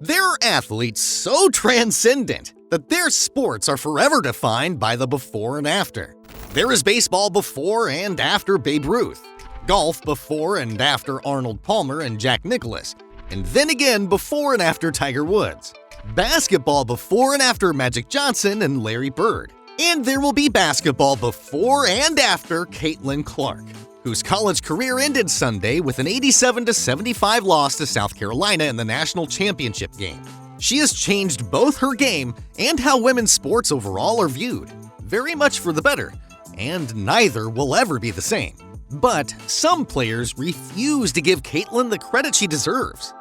There are athletes so transcendent that their sports are forever defined by the before and after. There is baseball before and after Babe Ruth, golf before and after Arnold Palmer and Jack Nicklaus, and then again before and after Tiger Woods. Basketball before and after Magic Johnson and Larry Bird. And there will be basketball before and after Caitlin Clark, whose college career ended Sunday with an 87-75 loss to South Carolina in the national championship game. She has changed both her game and how women's sports overall are viewed, very much for the better, and neither will ever be the same. But some players refuse to give Caitlin the credit she deserves.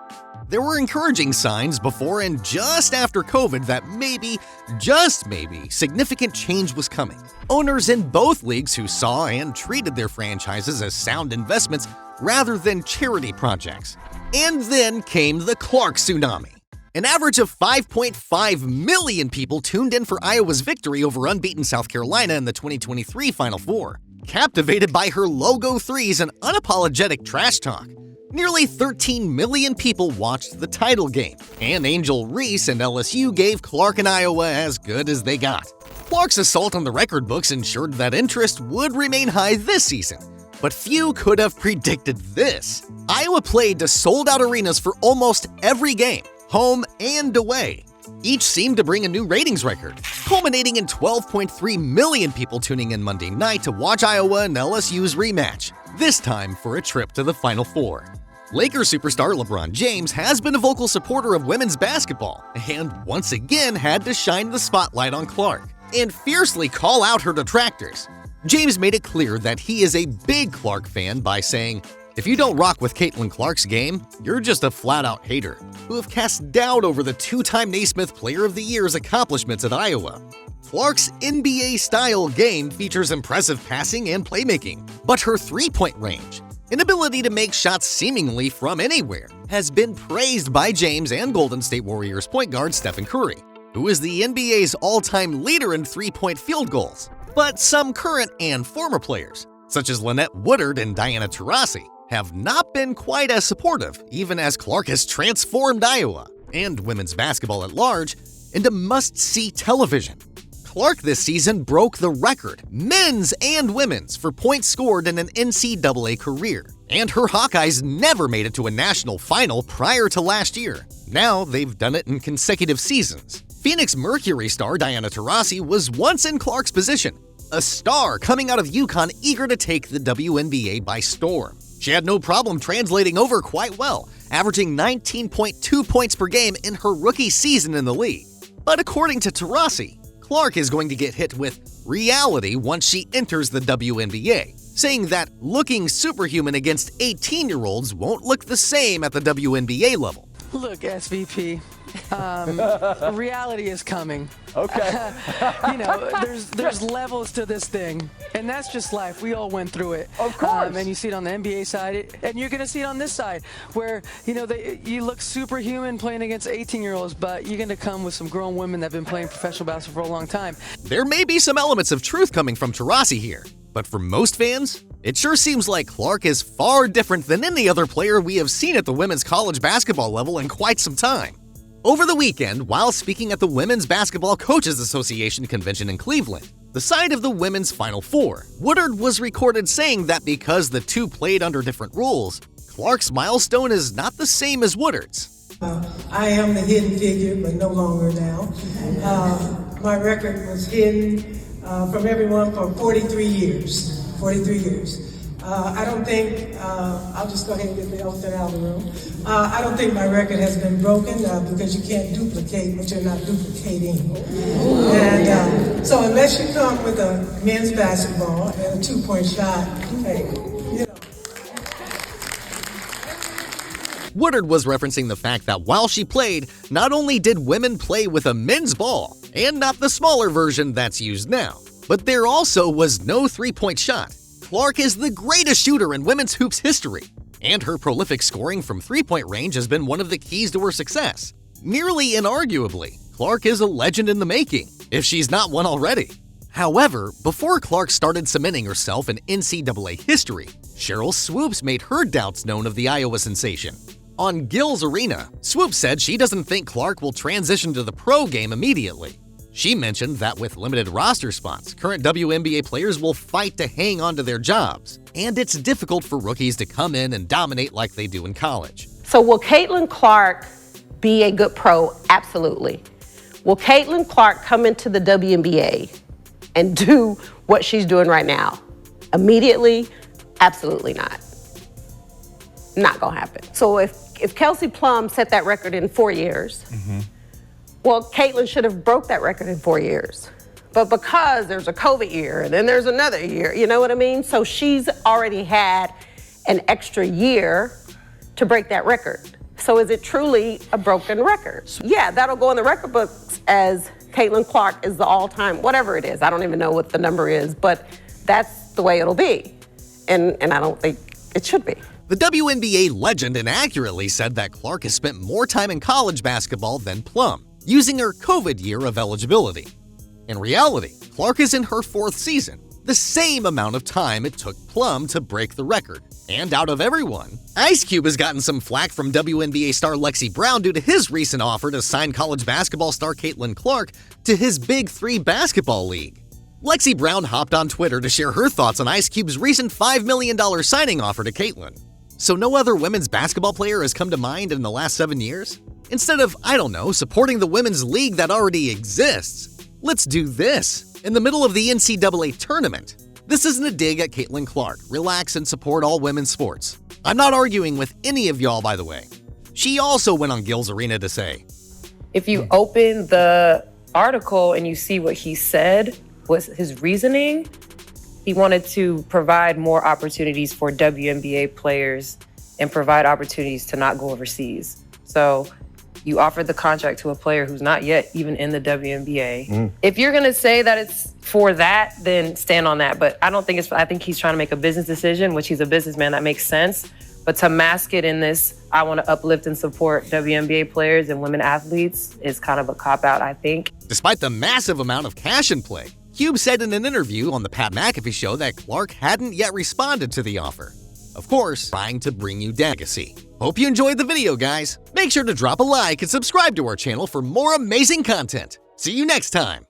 There were encouraging signs before and just after COVID that maybe, just maybe, significant change was coming. Owners in both leagues who saw and treated their franchises as sound investments rather than charity projects. And then came the Clark tsunami. An average of 5.5 million people tuned in for Iowa's victory over unbeaten South Carolina in the 2023 Final Four, captivated by her logo threes and unapologetic trash talk. Nearly 13 million people watched the title game, and Angel Reese and LSU gave Clark and Iowa as good as they got. Clark's assault on the record books ensured that interest would remain high this season, but few could have predicted this. Iowa played to sold-out arenas for almost every game, home and away. Each seemed to bring a new ratings record, culminating in 12.3 million people tuning in Monday night to watch Iowa and LSU's rematch, this time for a trip to the Final Four. Lakers superstar LeBron James has been a vocal supporter of women's basketball and once again had to shine the spotlight on Clark and fiercely call out her detractors. James made it clear that he is a big Clark fan by saying, "If you don't rock with Caitlin Clark's game, you're just a flat-out hater who have cast doubt over the two-time Naismith Player of the Year's accomplishments at Iowa." Clark's NBA-style game features impressive passing and playmaking, but her three-point range, an ability to make shots seemingly from anywhere, has been praised by James and Golden State Warriors point guard Stephen Curry, who is the NBA's all-time leader in three-point field goals. But some current and former players, such as Lynette Woodard and Diana Taurasi, have not been quite as supportive, even as Clark has transformed Iowa and women's basketball at large into must-see television. Clark this season broke the record, men's and women's, for points scored in an NCAA career. And her Hawkeyes never made it to a national final prior to last year. Now they've done it in consecutive seasons. Phoenix Mercury star Diana Taurasi was once in Clark's position, a star coming out of UConn eager to take the WNBA by storm. She had no problem translating over quite well, averaging 19.2 points per game in her rookie season in the league. But according to Taurasi, Clark is going to get hit with reality once she enters the WNBA, saying that looking superhuman against 18-year-olds won't look the same at the WNBA level. Look, SVP, reality is coming. Okay. There's levels to this thing, and that's just life. We all went through it. Of course. And you see it on the NBA side, and you're going to see it on this side, where, you look superhuman playing against 18-year-olds, but you're going to come with some grown women that have been playing professional basketball for a long time. There may be some elements of truth coming from Taurasi here, but for most fans, it sure seems like Clark is far different than any other player we have seen at the women's college basketball level in quite some time. Over the weekend, while speaking at the Women's Basketball Coaches Association convention in Cleveland, the site of the women's Final Four, Woodard was recorded saying that because the two played under different rules, Clark's milestone is not the same as Woodard's. I am the hidden figure, but no longer now. My record was hidden from everyone for 43 years. 43 years. I don't think, I'll just go ahead and get the elephant out of the room. I don't think my record has been broken because you can't duplicate what you're not duplicating. And so unless you come with a men's basketball and a two-point shot, hey, Woodard was referencing the fact that while she played, not only did women play with a men's ball, and not the smaller version that's used now, but there also was no three-point shot. Clark is the greatest shooter in women's hoops history, and her prolific scoring from three-point range has been one of the keys to her success. Nearly inarguably, Clark is a legend in the making, if she's not one already. However, before Clark started cementing herself in NCAA history, Cheryl Swoops made her doubts known of the Iowa sensation. On Gil's Arena, Swoop said she doesn't think Clark will transition to the pro game immediately. She mentioned that with limited roster spots, current WNBA players will fight to hang on to their jobs, and it's difficult for rookies to come in and dominate like they do in college. So will Caitlin Clark be a good pro? Absolutely. Will Caitlin Clark come into the WNBA and do what she's doing right now immediately? Absolutely not. Not gonna happen. So if Kelsey Plum set that record in 4 years, well, Caitlin should have broke that record in 4 years. But because there's a COVID year and then there's another year, you know what I mean? So she's already had an extra year to break that record. So is it truly a broken record? Yeah, that'll go in the record books as Caitlin Clark is the all-time, whatever it is. I don't even know what the number is, but that's the way it'll be. And I don't think it should be. The WNBA legend inaccurately said that Clark has spent more time in college basketball than Plum, using her COVID year of eligibility. In reality, Clark is in her 4th season, the same amount of time it took Plum to break the record. And out of everyone, Ice Cube has gotten some flack from WNBA star Lexi Brown due to his recent offer to sign college basketball star Caitlin Clark to his Big 3 basketball league. Lexi Brown hopped on Twitter to share her thoughts on Ice Cube's recent $5 million signing offer to Caitlin. So no other women's basketball player has come to mind in the last 7 years? Instead of, I don't know, supporting the women's league that already exists, let's do this in the middle of the NCAA tournament. This isn't a dig at Caitlin Clark. Relax and support all women's sports. I'm not arguing with any of y'all, by the way. She also went on Gil's Arena to say, if you open the article and you see what he said was his reasoning, he wanted to provide more opportunities for WNBA players and provide opportunities to not go overseas. So you offered the contract to a player who's not yet even in the WNBA. If you're gonna say that it's for that, then stand on that. But I don't think I think he's trying to make a business decision, which he's a businessman, that makes sense. But to mask it in this, I want to uplift and support WNBA players and women athletes is kind of a cop-out, I think. Despite the massive amount of cash in play, Cube said in an interview on the Pat McAfee show that Clark hadn't yet responded to the offer. Of course, trying to bring you legacy. Hope you enjoyed the video, guys. Make sure to drop a like and subscribe to our channel for more amazing content. See you next time.